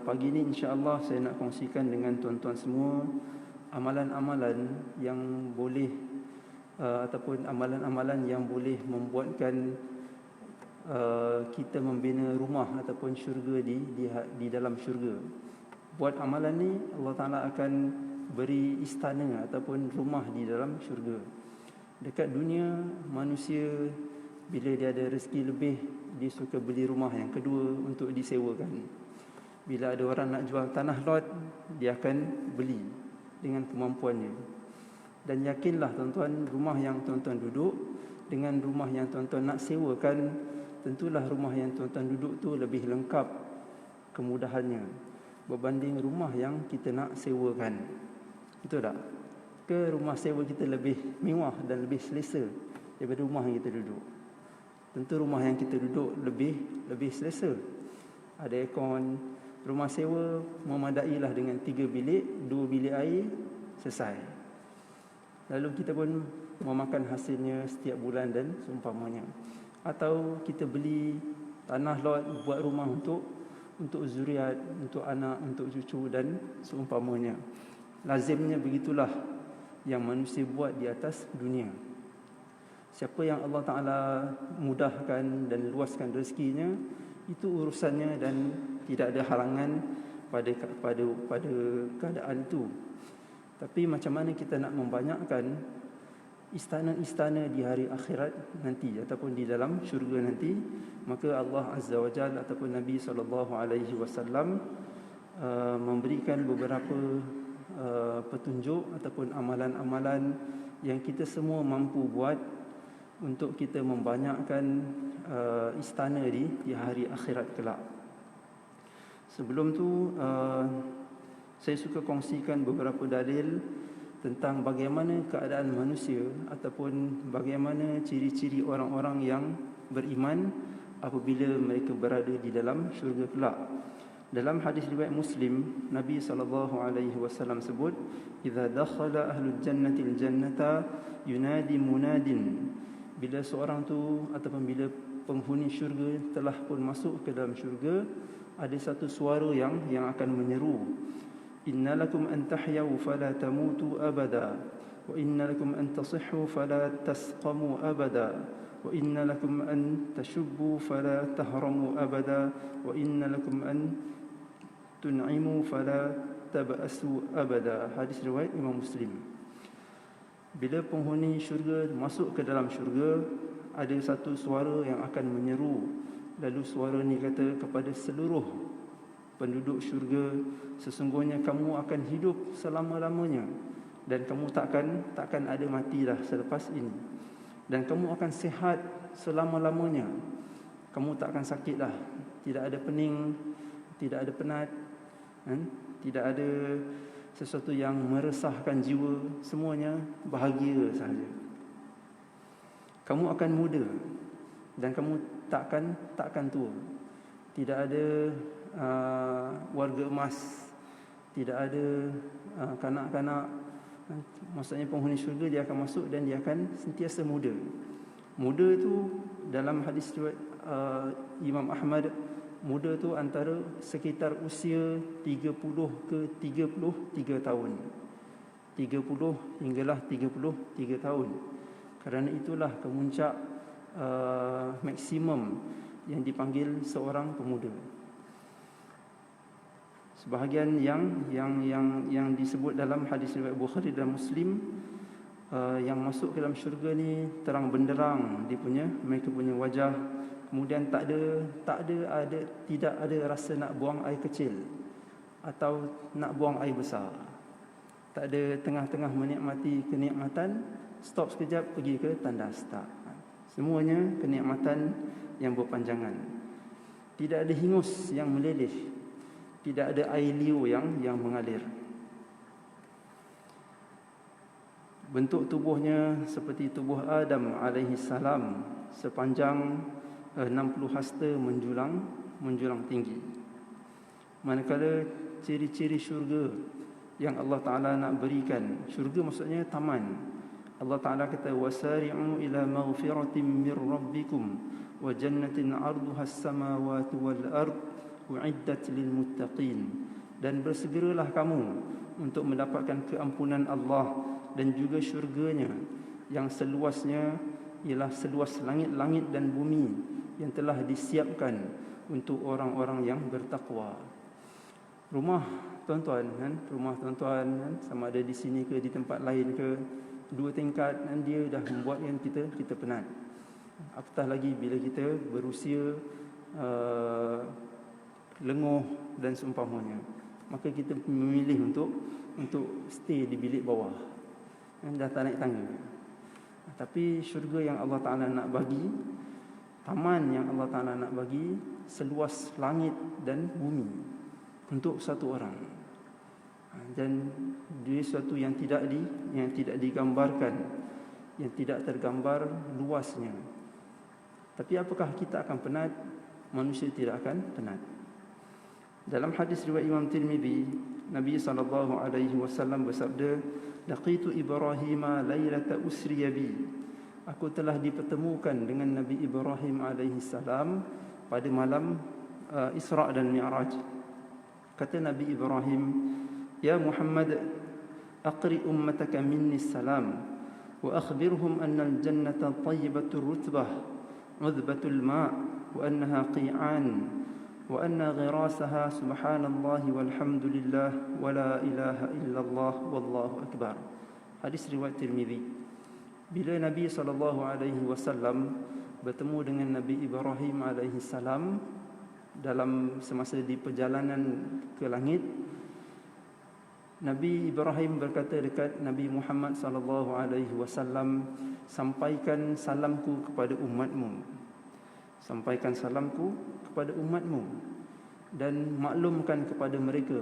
Pagi ni insya-Allah saya nak kongsikan dengan tuan-tuan semua amalan-amalan yang boleh ataupun amalan-amalan yang boleh membuatkan kita membina rumah ataupun syurga di dalam syurga. Buat amalan ni Allah Taala akan beri istana ataupun rumah di dalam syurga. Dekat dunia manusia bila dia ada rezeki lebih, dia suka beli rumah yang kedua untuk disewakan. Bila ada orang nak jual tanah lot, dia akan beli dengan kemampuannya. Dan yakinlah tuan-tuan, rumah yang tuan-tuan duduk dengan rumah yang tuan-tuan nak sewakan, tentulah rumah yang tuan-tuan duduk tu lebih lengkap kemudahannya berbanding rumah yang kita nak sewakan. Betul tak? Ke rumah sewa kita lebih mewah dan lebih selesa daripada rumah yang kita duduk? Tentu rumah yang kita duduk lebih selesa. Ada aircon. Rumah sewa memadailah dengan 3 bilik, 2 bilik air, selesai. Lalu kita pun memakan hasilnya setiap bulan dan seumpamanya. Atau kita beli tanah lot buat rumah untuk zuriat, untuk anak, untuk cucu dan seumpamanya. Lazimnya begitulah yang manusia buat di atas dunia. Siapa yang Allah Ta'ala mudahkan dan luaskan rezekinya, itu urusannya dan tidak ada halangan pada keadaan itu. Tapi macam mana kita nak membanyakkan istana-istana di hari akhirat nanti ataupun di dalam syurga nanti, maka Allah Azza wa Jalla ataupun Nabi SAW memberikan beberapa petunjuk ataupun amalan-amalan yang kita semua mampu buat untuk kita membanyakkan istana di hari akhirat kelak. Sebelum tu saya suka kongsikan beberapa dalil tentang bagaimana keadaan manusia ataupun bagaimana ciri-ciri orang-orang yang beriman apabila mereka berada di dalam syurga kelak. Dalam hadis riwayat Muslim, Nabi SAW sebut, "Idza dakhala ahlul jannati al-jannata yunadi munadin." Bila seorang tu ataupun bila penghuni syurga telah pun masuk ke dalam syurga, ada satu suara yang akan menyeru, "Innalakum an tahyaw fala tamutu abada, wa innalakum an tasihhu fala tasqamu abada, wa innalakum an tashubbu fala tahramu abada, wa innalakum an tun'imu fala tab'asu abada." Hadis riwayat Imam Muslim. Bila penghuni syurga masuk ke dalam syurga, ada satu suara yang akan menyeru. Lalu suara ni kata kepada seluruh penduduk syurga, sesungguhnya kamu akan hidup selama-lamanya dan kamu takkan ada mati dah selepas ini, dan kamu akan sihat selama-lamanya. Kamu tak akan sakit dah, tidak ada pening, tidak ada penat, tidak ada sesuatu yang meresahkan jiwa, semuanya bahagia sahaja. Kamu akan muda dan kamu takkan tua. Tidak ada warga emas, tidak ada kanak-kanak. Maksudnya penghuni syurga dia akan masuk dan dia akan sentiasa muda. Muda tu dalam hadis riwayat Imam Ahmad, muda tu antara sekitar usia 30 ke 33 tahun. 30 hinggalah 33 tahun. Kerana itulah kemuncak maksimum yang dipanggil seorang pemuda. Sebahagian yang disebut dalam hadis riwayat Bukhari dan Muslim, yang masuk ke dalam syurga ni terang benderang mereka punya wajah, kemudian tidak ada rasa nak buang air kecil atau nak buang air besar. Tak ada tengah-tengah menikmati kenikmatan, stop sekejap pergi ke tandas, tak. Semuanya kenikmatan yang berpanjangan. Tidak ada hingus yang meleleh, tidak ada air liur yang mengalir. Bentuk tubuhnya seperti tubuh Adam alaihi salam, sepanjang 60 hasta menjulang tinggi. Manakala ciri-ciri syurga yang Allah Ta'ala nak berikan, syurga maksudnya taman. Allah Ta'ala kata, "Wasari'u ila maghfiratin min rabbikum wa jannatin 'arduha as-samawati wal ard uiddat lil muttaqin, dan bersegeralah kamu untuk mendapatkan keampunan Allah dan juga syurganya yang seluasnya ialah seluas langit-langit dan bumi yang telah disiapkan untuk orang-orang yang bertakwa. Rumah tuan-tuan kan, rumah tuan-tuan kan, sama ada di sini ke di tempat lain ke, 2 tingkat, dan dia dah membuatkan kita penat. Apatah lagi bila kita berusia lenguh dan seumpamanya, maka kita memilih untuk stay di bilik bawah, dah tak naik tangga. Tapi syurga yang Allah Ta'ala nak bagi, taman yang Allah Ta'ala nak bagi, seluas langit dan bumi untuk satu orang. Dan dia sesuatu yang tidak digambarkan, yang tidak tergambar luasnya. Tapi apakah kita akan penat? Manusia tidak akan penat. Dalam hadis riwayat Imam Tirmizi, Nabi SAW bersabda, "Laqitu Ibrahim lailata usriya bi." Aku telah dipertemukan dengan Nabi Ibrahim AS pada malam Isra' dan Mi'raj. Kata Nabi Ibrahim, "Ya Muhammad, aqri ummataka minni salam wa akhbirhum anna al-jannata tayyibatur rutbah, 'udbatul ma', wa annaha qi'an, wa anna ghirasaha subhanallahi walhamdulillah wa la ilaha illallah wallahu akbar." Hadis riwayat Tirmizi. Bila Nabi SAW bertemu dengan Nabi Ibrahim AS dalam semasa di perjalanan ke langit, Nabi Ibrahim berkata dekat Nabi Muhammad SAW, "Sampaikan salamku kepada umatmu. Sampaikan salamku kepada umatmu dan maklumkan kepada mereka,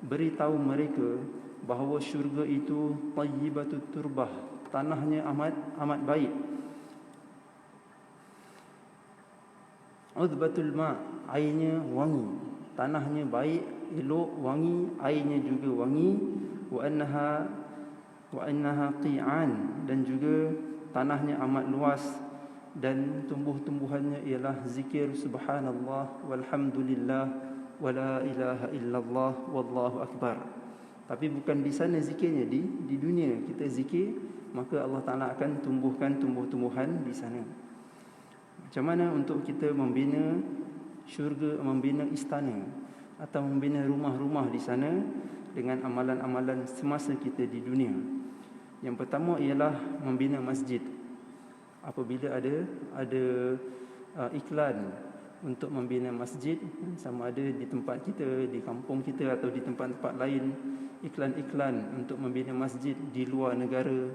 beritahu mereka bahawa syurga itu tayyibatut turbah, tanahnya amat baik. Udbatul ma', airnya wangi. Tanahnya baik, elok, wangi, airnya juga wangi. Wa annaha qi'an, dan juga tanahnya amat luas, dan tumbuh-tumbuhannya ialah zikir subhanallah walhamdulillah wa la ilaha illallah wallahu akbar." Tapi bukan di sana zikirnya, di dunia kita zikir, maka Allah Ta'ala akan tumbuhkan tumbuh-tumbuhan di sana. Macam mana untuk kita membina syurga, membina istana atau membina rumah-rumah di sana dengan amalan-amalan semasa kita di dunia? Yang pertama ialah membina masjid. Apabila ada iklan untuk membina masjid, sama ada di tempat kita, di kampung kita atau di tempat-tempat lain, iklan-iklan untuk membina masjid di luar negara,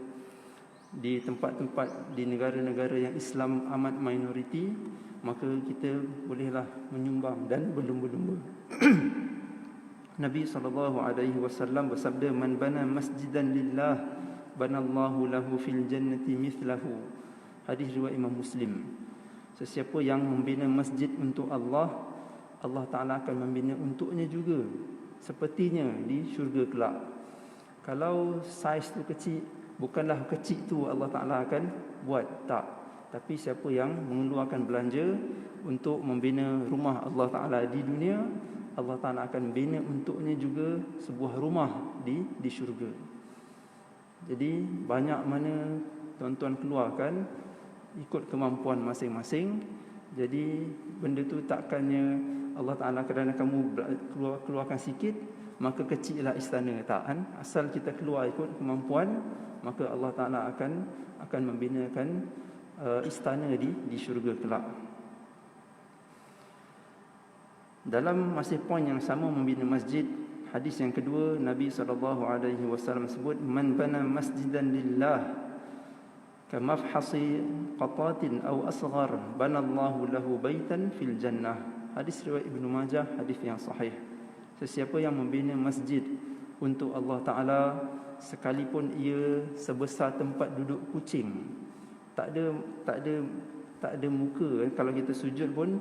di tempat-tempat di negara-negara yang Islam amat minoriti, maka kita bolehlah menyumbang dan berlumba-lumba. Nabi SAW bersabda, "Man bana masjidan lillah, banallahu lahu fil jannati mithlahu." Hadis riwayat Imam Muslim. Sesiapa yang membina masjid untuk Allah, Allah Ta'ala akan membina untuknya juga sepertinya di syurga kelak. Kalau saiz tu kecil, bukanlah kecil tu Allah Ta'ala akan buat, tak. Tapi siapa yang mengeluarkan belanja untuk membina rumah Allah Ta'ala di dunia, Allah Ta'ala akan bina untuknya juga sebuah rumah di syurga. Jadi banyak mana tuan-tuan keluarkan ikut kemampuan masing-masing. Jadi benda tu takkannya Allah Ta'ala kerana kamu keluarkan sikit maka kecillah istana, tak kan? Asal kita keluar ikut kemampuan, maka Allah Ta'ala akan membinakan istana di syurga kelak. Dalam masih poin yang sama membina masjid, hadis yang kedua, Nabi SAW sebut, "Man bana masjidan lillah kamafhasi qatatin aw asghar, banallahu lahu baitan fil jannah." Hadis riwayat Ibnu Majah, hadis yang sahih. Sesiapa yang membina masjid untuk Allah Ta'ala, sekalipun ia sebesar tempat duduk kucing, tak ada muka, kalau kita sujud pun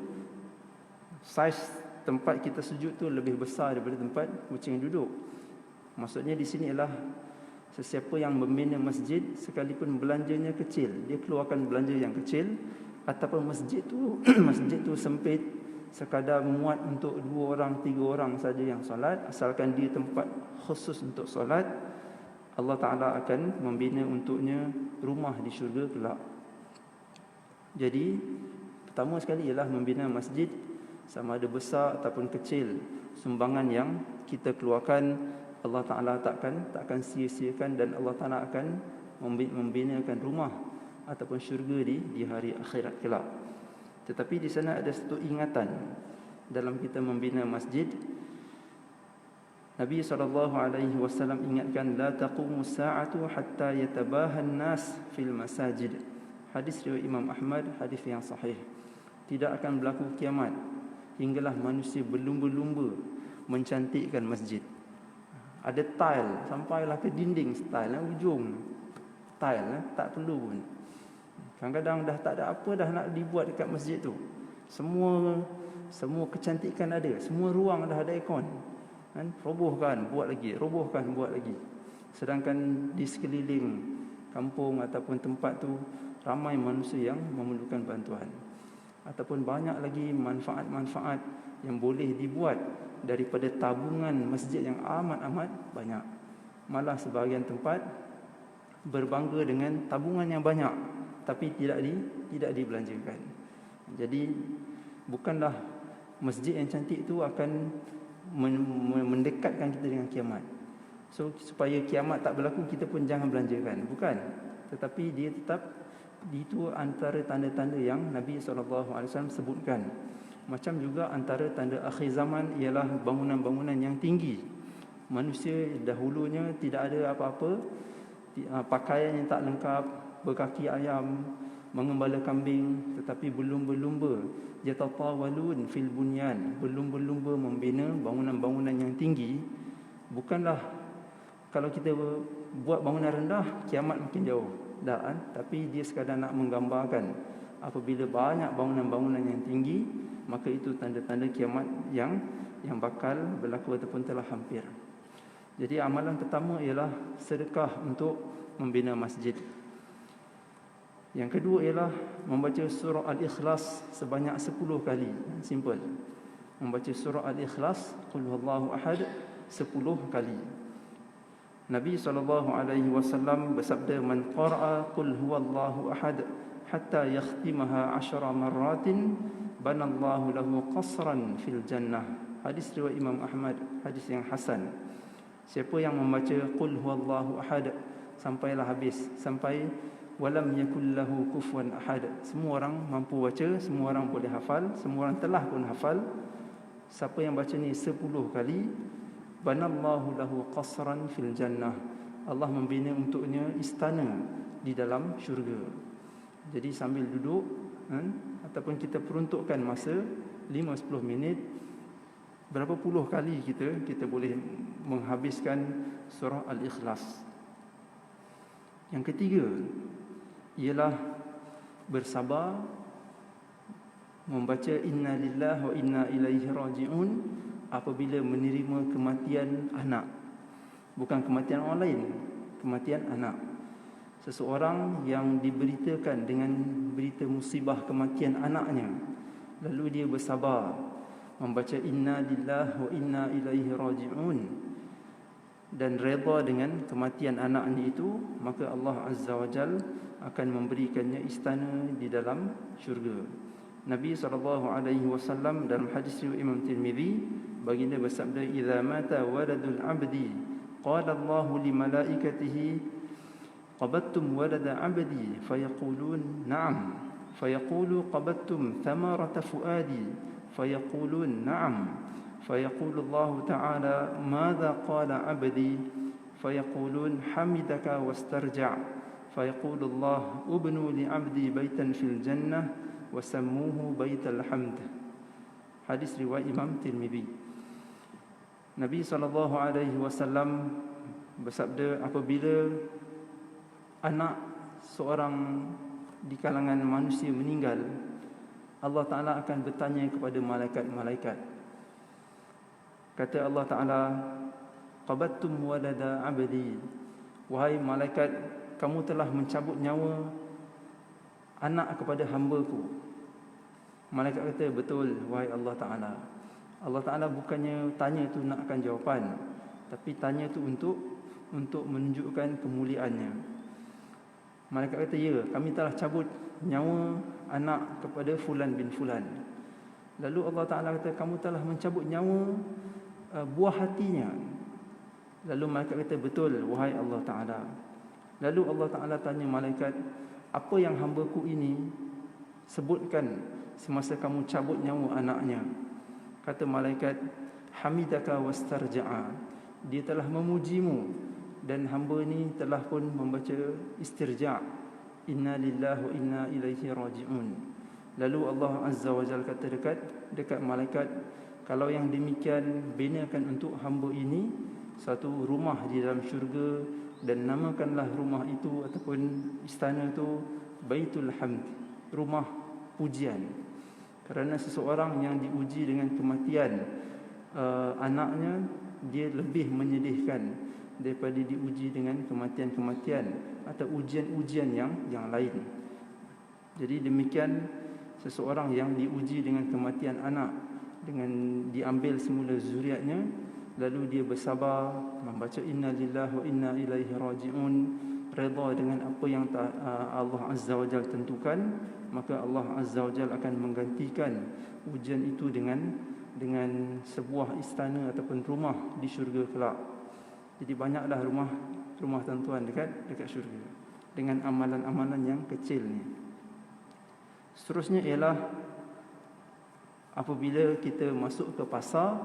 saiz tempat kita sujud tu lebih besar daripada tempat kucing duduk. Maksudnya di sini ialah sesiapa yang membina masjid, sekalipun belanjanya kecil, dia keluarkan belanja yang kecil, ataupun masjid tu sempit, sekadar muat untuk 2 orang, 3 orang saja yang solat, asalkan dia tempat khusus untuk solat, Allah Ta'ala akan membina untuknya rumah di syurga kelak. Jadi pertama sekali ialah membina masjid, sama ada besar ataupun kecil, sumbangan yang kita keluarkan, Allah Ta'ala takkan sia-siakan, dan Allah Ta'ala akan membinakan rumah ataupun syurga di hari akhirat kelak. Tetapi di sana ada satu ingatan dalam kita membina masjid. Nabi SAW ingatkan, la taqumu sa'atu hatta yatabaha an-nas fil masajid. Hadis riwayat Imam Ahmad, hadis yang sahih. Tidak akan berlaku kiamat hinggalah manusia berlumba-lumba mencantikkan masjid. Ada tile sampailah ke dinding, tile ujung tile, tak perlu pun. Kadang-kadang dah tak ada apa dah nak dibuat dekat masjid tu. Semua kecantikan ada, semua ruang dah ada aircon. Kan? Robohkan, buat lagi, robohkan, buat lagi. Sedangkan di sekeliling kampung ataupun tempat tu ramai manusia yang memerlukan bantuan. Ataupun banyak lagi manfaat-manfaat yang boleh dibuat daripada tabungan masjid yang amat-amat banyak. Malah sebahagian tempat berbangga dengan tabungan yang banyak tapi tidak dibelanjakan. Jadi bukanlah masjid yang cantik itu akan mendekatkan kita dengan kiamat. So supaya kiamat tak berlaku, kita pun jangan belanjakan, bukan. Tetapi dia tetap, itu antara tanda-tanda yang Nabi SAW sebutkan. Macam juga antara tanda akhir zaman ialah bangunan-bangunan yang tinggi. Manusia dahulunya tidak ada apa-apa, pakaian yang tak lengkap, berkaki ayam, mengembala kambing, tetapi berlumba-lumba yatatawalun fil bunyan, berlumba-lumba membina bangunan-bangunan yang tinggi. Bukanlah kalau kita buat bangunan rendah, kiamat makin jauh, dah kan? Tapi dia sekadar nak menggambarkan apabila banyak bangunan-bangunan yang tinggi, maka itu tanda-tanda kiamat yang bakal berlaku ataupun telah hampir. Jadi amalan pertama ialah sedekah untuk membina masjid. Yang kedua ialah membaca surah Al-Ikhlas sebanyak 10 kali. Simple. Membaca surah Al-Ikhlas, Qul huwallahu ahad, 10 kali. Nabi SAW bersabda, man qara'a Qul huwallahu ahad hatta yakhtimaha 10 marratin banallahu lahu qasran fil jannah. Hadis riwayat Imam Ahmad, hadis yang hasan. Siapa yang membaca Qul huwallahu ahad sampailah habis, sampai walam yakul lahu kufuwan ahad, semua orang mampu baca, semua orang boleh hafal, semua orang telah pun hafal. Siapa yang baca ni 10 kali, banallahu lahu qasran fil jannah, Allah membina untuknya istana di dalam syurga. Jadi sambil duduk ataupun kita peruntukkan masa 5-10 minit, berapa puluh kali kita boleh menghabiskan surah Al-Ikhlas. Yang ketiga ialah bersabar membaca inna lillahi wa inna ilaihi raji'un apabila menerima kematian anak. Bukan kematian orang lain, kematian anak. Seseorang yang diberitakan dengan berita musibah kematian anaknya, lalu dia bersabar membaca inna lillahi wa inna ilaihi raji'un dan redha dengan kematian anaknya itu, maka Allah Azza wa Jal akan memberikannya istana di dalam syurga. Nabi SAW dalam hadis riwayat Imam Tirmizi, baginda bersabda, idza mata waladul abdi qala Allah li malaikatihi qabattum walada abdi fayaqulun na'am fayaqulu qabattum thamarata fuadi fayaqulun na'am فيقول الله تعالى ماذا قال عبدي فيقولون حمدك واسترجع فيقول الله ابنوا لعبدي بيتا في الجنة وسموه بيت الحمد. Hadis riwayat Imam Tirmizi. Nabi SAW bersabda, apabila anak seorang di kalangan manusia meninggal, Allah Ta'ala akan bertanya kepada malaikat-malaikat. Kata Allah Ta'ala, qabattum walada abdi, wahai malaikat, kamu telah mencabut nyawa anak kepada hamba-Ku. Malaikat kata, betul wahai Allah Ta'ala. Allah Ta'ala bukannya tanya tu nakkan jawapan, tapi tanya tu untuk menunjukkan kemuliaannya. Malaikat kata, ya, kami telah cabut nyawa anak kepada Fulan bin Fulan. Lalu Allah Ta'ala kata, kamu telah mencabut nyawa buah hatinya. Lalu malaikat kata, betul wahai Allah Ta'ala. Lalu Allah Ta'ala tanya malaikat, apa yang hamba-Ku ini sebutkan semasa kamu cabut nyawa anaknya? Kata malaikat, hamidaka wastarja'a, dia telah memujimu, dan hamba ni telah pun membaca istirja', inna lillahi wa inna ilaihi raji'un. Lalu Allah Azza wa Jalla kata dekat malaikat, kalau yang demikian, binakan untuk hamba ini satu rumah di dalam syurga, dan namakanlah rumah itu ataupun istana itu Baitul Hamd, rumah pujian. Kerana seseorang yang diuji dengan kematian anaknya, dia lebih menyedihkan daripada diuji dengan kematian-kematian atau ujian-ujian yang lain. Jadi demikian seseorang yang diuji dengan kematian anak, dengan diambil semula zuriatnya, lalu dia bersabar membaca inna lillahi wa inna ilaihi raji'un, redha dengan apa yang Allah Azza wa Jalla tentukan, maka Allah Azza wa Jalla akan menggantikan ujian itu dengan sebuah istana ataupun rumah di syurga kelak. Jadi banyaklah rumah tuan-tuan dekat syurga dengan amalan-amalan yang kecil ni. Seterusnya ialah apabila kita masuk ke pasar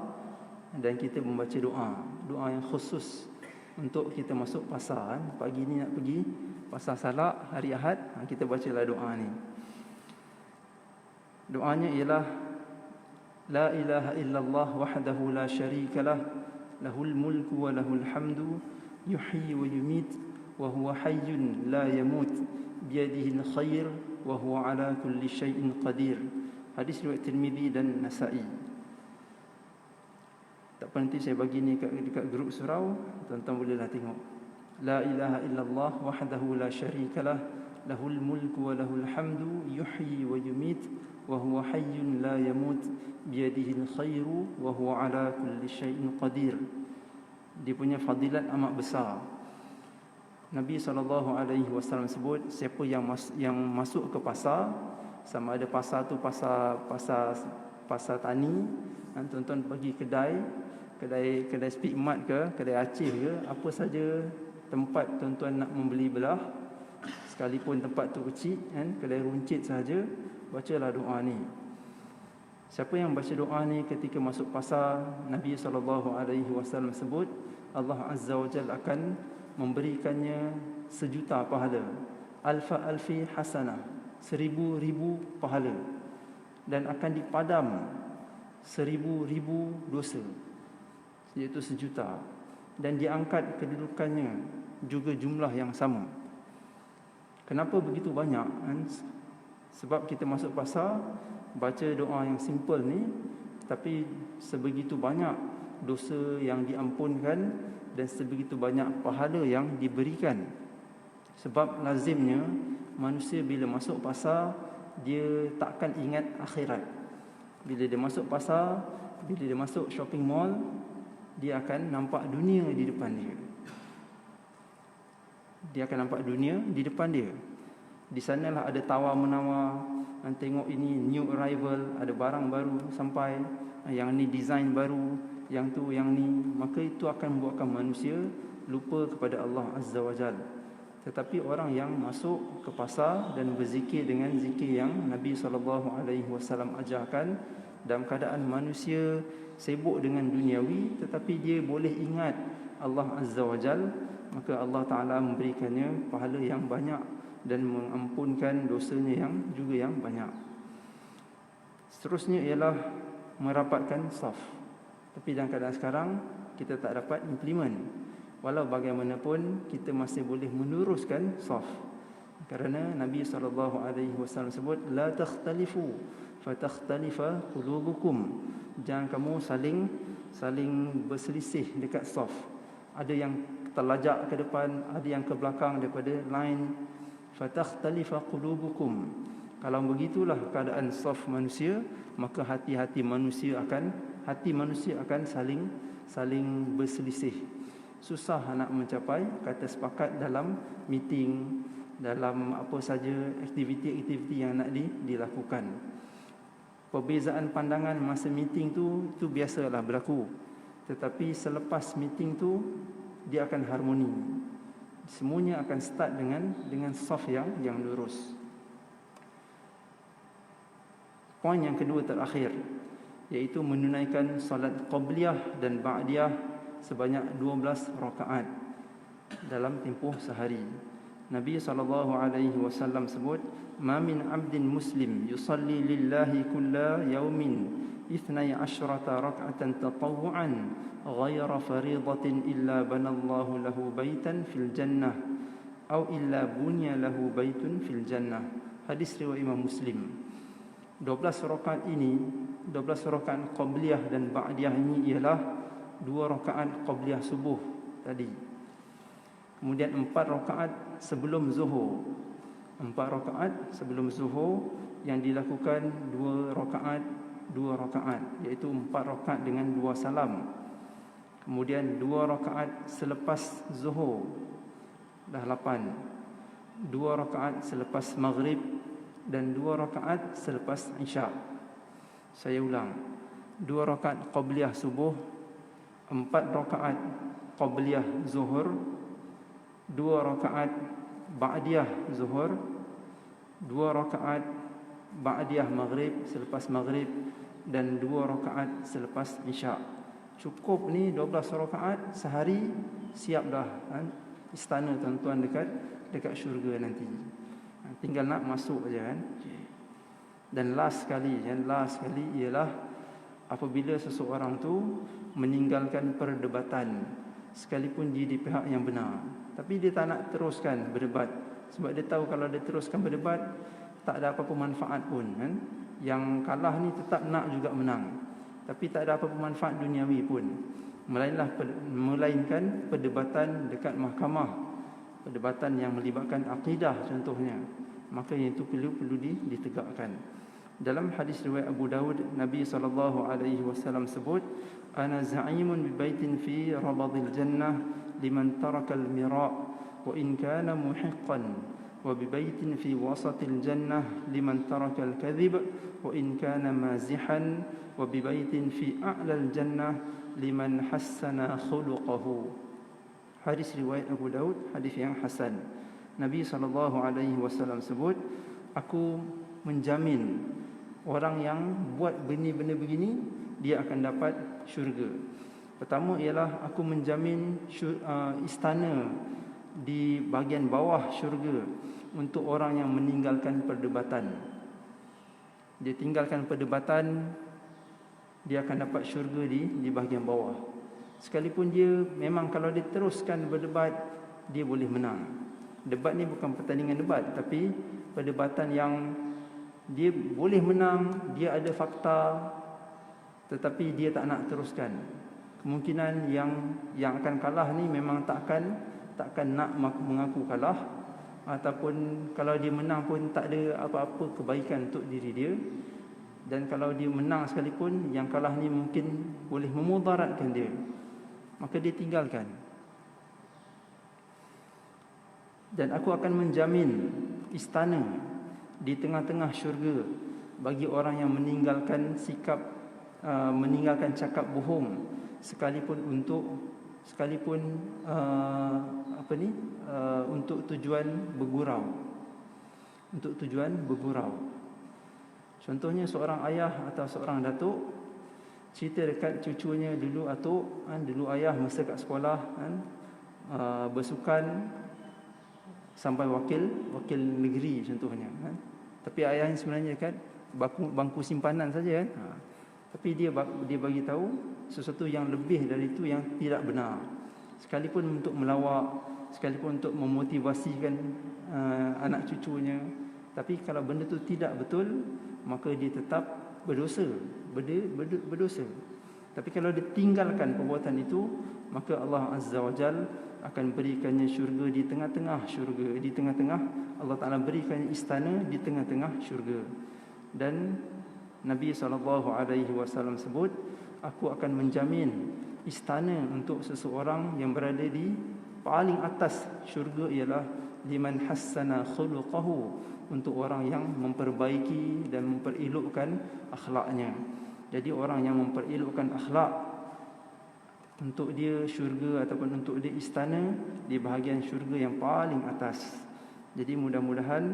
dan kita membaca doa yang khusus untuk kita masuk pasar. Pagi ni nak pergi pasar Salak hari Ahad, kita bacalah doa ni. Doanya ialah la ilaha illallah wahdahu la syarikalah, lahul mulku wa lahul hamdu, yuhyi wa yumit, wa huwa hayyun la yamut, biyadihil khair, wa huwa ala kulli syai'in qadir. Hadis riwayat Tirmizi dan Nasa'i. Tak apa, nanti saya bagi ni dekat grup surau, tuan-tuan bolehlah tengok. La ilaha illallah wahdahu la syarikalah, lahul mulku wa lahul hamdu, yuhyi wa yumit, wa huwa hayyun la yamut, biyadihil khairu, wa huwa ala kulli syai'in qadir. Dia punya fadilat amat besar. Nabi SAW sebut, siapa yang masuk ke pasar, sama ada pasar tu pasar tani, tuan-tuan pergi kedai speak mat ke, kedai Aceh ke, apa saja tempat tuan-tuan nak membeli belah, sekalipun tempat tu kecil kedai runcit saja, bacalah doa ni. Siapa yang baca doa ni ketika masuk pasar, Nabi SAW sebut, Allah Azza wa Jalla akan memberikannya 1,000,000 pahala, alfi hasanah, 1,000,000 pahala, dan akan dipadam 1,000,000 dosa, iaitu 1,000,000, dan diangkat kedudukannya juga jumlah yang sama. Kenapa begitu banyak? Sebab kita masuk pasar, baca doa yang simple ni, tapi sebegitu banyak dosa yang diampunkan dan sebegitu banyak pahala yang diberikan. Sebab lazimnya manusia bila masuk pasar, dia takkan ingat akhirat. Bila dia masuk pasar, bila dia masuk shopping mall, dia akan nampak dunia di depan dia. Dia akan nampak dunia di depan dia. Di sanalah ada tawar-menawar, tengok ini new arrival, ada barang baru sampai, yang ni design baru, yang tu, yang ni. Maka itu akan membuatkan manusia lupa kepada Allah Azza wa Jalla. Tetapi orang yang masuk ke pasar dan berzikir dengan zikir yang Nabi SAW ajarkan, dalam keadaan manusia sibuk dengan duniawi, tetapi dia boleh ingat Allah Azza wa Jalla, maka Allah Ta'ala memberikannya pahala yang banyak dan mengampunkan dosanya yang juga yang banyak. Seterusnya ialah merapatkan saf. Tapi dalam keadaan sekarang kita tak dapat implement. Walau bagaimanapun kita masih boleh meneruskan saf. Kerana Nabi SAW sebut, la takhtalifu fatakhtalifa qulubukum. Jangan kamu saling berselisih dekat saf. Ada yang terlajak ke depan, ada yang ke belakang daripada line. Fatakhtalifa qulubukum. Kalau begitulah keadaan saf manusia, maka hati manusia akan saling berselisih. Susah nak mencapai kata sepakat dalam meeting, dalam apa saja aktiviti-aktiviti yang nak dilakukan. Perbezaan pandangan masa meeting tu biasalah berlaku. Tetapi selepas meeting tu dia akan harmoni. Semuanya akan start dengan saf yang lurus. Poin yang kedua terakhir, iaitu menunaikan solat qabliyah dan ba'diyah sebanyak 12 rakaat dalam tempoh sehari. Nabi SAW sebut, "Ma min 'abdin muslim yusalli lillahi kulla yawmin 12 rak'atan tatawwu'an ghayra fariidatin illa banallahu lahu baitan fil jannah aw illa bunya lahu baitun fil jannah." Hadis riwayat Imam Muslim. 12 rakaat ini, 12 rakaat qabliyah dan ba'diyah ini ialah 2 rakaat qabliyah subuh tadi. Kemudian 4 rakaat sebelum zuhur. 4 rakaat sebelum zuhur yang dilakukan 2 rakaat, iaitu 4 rakaat dengan 2 salam. Kemudian 2 rakaat selepas zuhur, dah 8. 2 rakaat selepas maghrib dan 2 rakaat selepas isyak. Saya ulang, 2 rakaat qabliyah subuh, 4 rakaat qabliyah zuhur, 2 rakaat ba'diyah zuhur, 2 rakaat ba'diyah maghrib selepas maghrib, dan 2 rakaat selepas isyak. Cukup ni 12 rakaat sehari, siap dah istana tuan-tuan dekat syurga nanti. Tinggal nak masuk aja kan. Dan last sekali ialah apabila seseorang tu meninggalkan perdebatan, sekalipun dia di pihak yang benar, tapi dia tak nak teruskan berdebat, sebab dia tahu kalau dia teruskan berdebat tak ada apa-apa manfaat pun kan. Yang kalah ni tetap nak juga menang, tapi tak ada apa-apa manfaat duniawi pun, melainkan perdebatan dekat mahkamah, perdebatan yang melibatkan akidah contohnya, maka yang itu perlu ditegakkan. Dalam hadis riwayat Abu Dawud, Nabi SAW sebut, "Ana za'imun bi baitin fi rabadil jannah liman taraka al-mira' wa in kana muhiqqan, wa bi baitin fi wasatil jannah liman taraka al-kadhib wa in kana mazihan, wa bi baitin fi a'la al-jannah liman hassana khuluquhu." Hadis riwayat Abu Daud, hadis yang hasan. Nabi SAW sebut, "Aku menjamin orang yang buat benda-benda begini, dia akan dapat syurga." Pertama ialah aku menjamin istana di bahagian bawah syurga untuk orang yang meninggalkan perdebatan. Dia tinggalkan perdebatan, dia akan dapat syurga di bahagian bawah. Sekalipun dia memang kalau dia teruskan berdebat, dia boleh menang. Debat ni bukan pertandingan debat, tapi perdebatan yang dia boleh menang, dia ada fakta, tetapi dia tak nak teruskan. Kemungkinan yang akan kalah ni memang takkan nak mengaku kalah, ataupun kalau dia menang pun tak ada apa-apa kebaikan untuk diri dia. Dan kalau dia menang sekalipun, yang kalah ni mungkin boleh memudaratkan dia, maka dia tinggalkan. Dan aku akan menjamin istana di tengah-tengah syurga bagi untuk meninggalkan cakap bohong, untuk tujuan bergurau. Contohnya seorang ayah atau seorang datuk cerita dekat cucunya, dulu atuk dulu ayah masa kat sekolah bersukan sampai wakil negeri contohnya tapi ayah ni sebenarnya kan bangku simpanan saja kan. Tapi dia bagi tahu sesuatu yang lebih dari itu yang tidak benar, sekalipun untuk melawak, sekalipun untuk memotivasikan anak cucunya. Tapi kalau benda itu tidak betul, maka dia tetap berdosa. Tapi kalau dia tinggalkan perbuatan itu, maka Allah Azza wa Jal akan berikannya syurga di tengah-tengah syurga. Di tengah-tengah, Allah Ta'ala berikannya istana di tengah-tengah syurga. Dan Nabi SAW sebut, aku akan menjamin istana untuk seseorang yang berada di paling atas syurga ialah liman hassana khuluqahu, untuk orang yang memperbaiki dan memperilokkan akhlaknya. Jadi orang yang memperilokkan akhlak, untuk dia syurga ataupun untuk dia istana di bahagian syurga yang paling atas. Jadi mudah-mudahan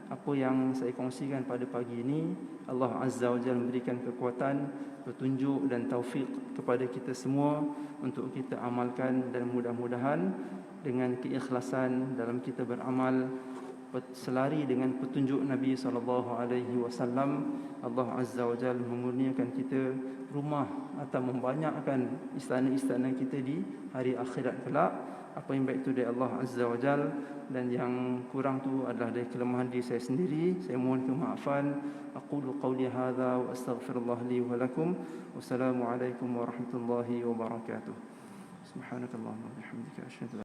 apa yang saya kongsikan pada pagi ini, Allah Azza wa Jalla memberikan kekuatan, petunjuk dan taufik kepada kita semua untuk kita amalkan, dan mudah-mudahan dengan keikhlasan dalam kita beramal, selari dengan petunjuk Nabi SAW, Allah Azza wa Jalla mengurniakan kita rumah atau membanyakkan istana-istana kita di hari akhirat kelak. Apa yang baik itu dari Allah Azza wa Jalla, dan yang kurang tu adalah dari kelemahan diri saya sendiri. Saya mohon kemaafan. Aqulu qawli hadza wa astaghfirullah li wa lakum. Wassalamualaikum warahmatullahi wabarakatuh. Subhanakallahumma wa bihamdika asyhadu